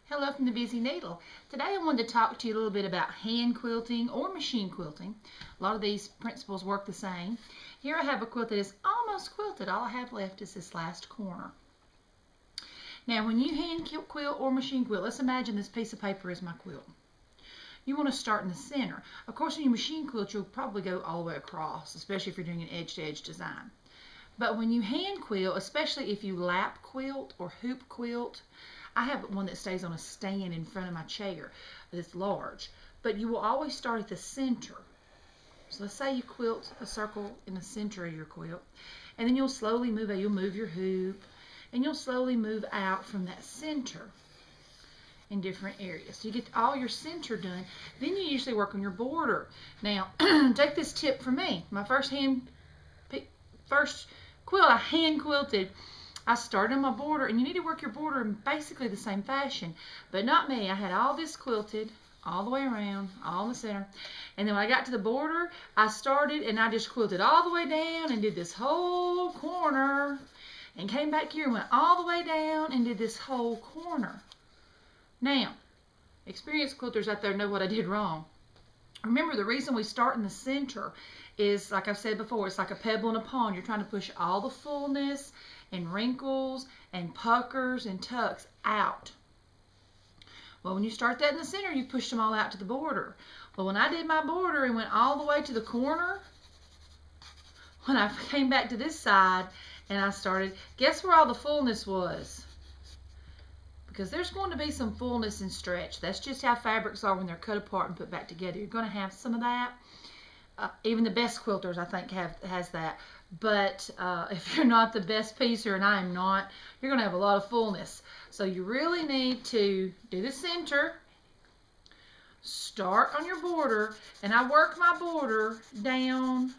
Hello from the Busy Needle. Today I wanted to talk to you a little bit about hand quilting or machine quilting. A lot of these principles work the same. Here I have a quilt that is almost quilted. All I have left is this last corner. Now when you hand quilt or machine quilt, let's imagine this piece of paper is my quilt. You want to start in the center. Of course when you machine quilt you'll probably go all the way across, especially if you're doing an edge-to-edge design. But when you hand quilt, especially if you lap quilt or hoop quilt, I have one that stays on a stand in front of my chair that's large, but you will always start at the center. So let's say you quilt a circle in the center of your quilt, and then you'll slowly move out. You'll move your hoop, and you'll slowly move out from that center in different areas. So you get all your center done. Then you usually work on your border. Now, take this tip from me. My first quilt I hand quilted. I started on my border, and you need to work your border in basically the same fashion, but not me. I had all this quilted all the way around, all in the center, and then when I got to the border, I started and I just quilted all the way down and did this whole corner, and came back here and went all the way down and did this whole corner. Now, experienced quilters out there know what I did wrong. Remember, the reason we start in the center is, like I've said before, it's like a pebble in a pond. You're trying to push all the fullness and wrinkles and puckers and tucks out. Well, when you start that in the center, you push them all out to the border. Well, when I did my border and went all the way to the corner, when I came back to this side and I started, guess where all the fullness was? Because there's going to be some fullness and stretch. That's just how fabrics are when they're cut apart and put back together. You're going to have some of that. Even the best quilters, I think, has that. But if you're not the best piecer, and I am not, you're going to have a lot of fullness. So you really need to do the center, start on your border, and I work my border down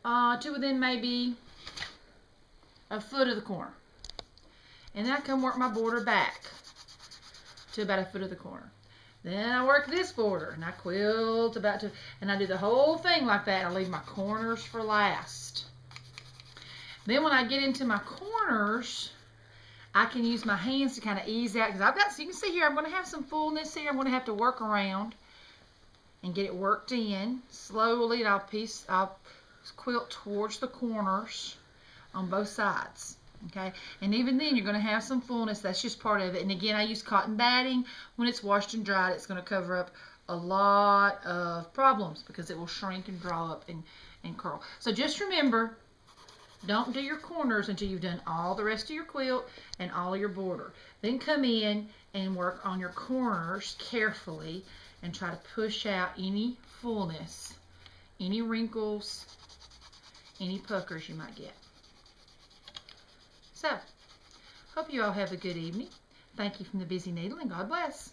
to within maybe a foot of the corner. And then I come work my border back to about a foot of the corner. Then I work this border, and I quilt and I do the whole thing like that. I leave my corners for last. Then when I get into my corners, I can use my hands to kind of ease out, because so you can see here, I'm going to have some fullness here. I'm going to have to work around and get it worked in slowly, and I'll quilt towards the corners on both sides. Okay, and even then you're going to have some fullness. That's just part of it. And again, I use cotton batting. When it's washed and dried, it's going to cover up a lot of problems because it will shrink and draw up and curl. So just remember, don't do your corners until you've done all the rest of your quilt and all of your border. Then come in and work on your corners carefully and try to push out any fullness, any wrinkles, any puckers you might get. So, hope you all have a good evening. Thank you from the Busy Needle, and God bless.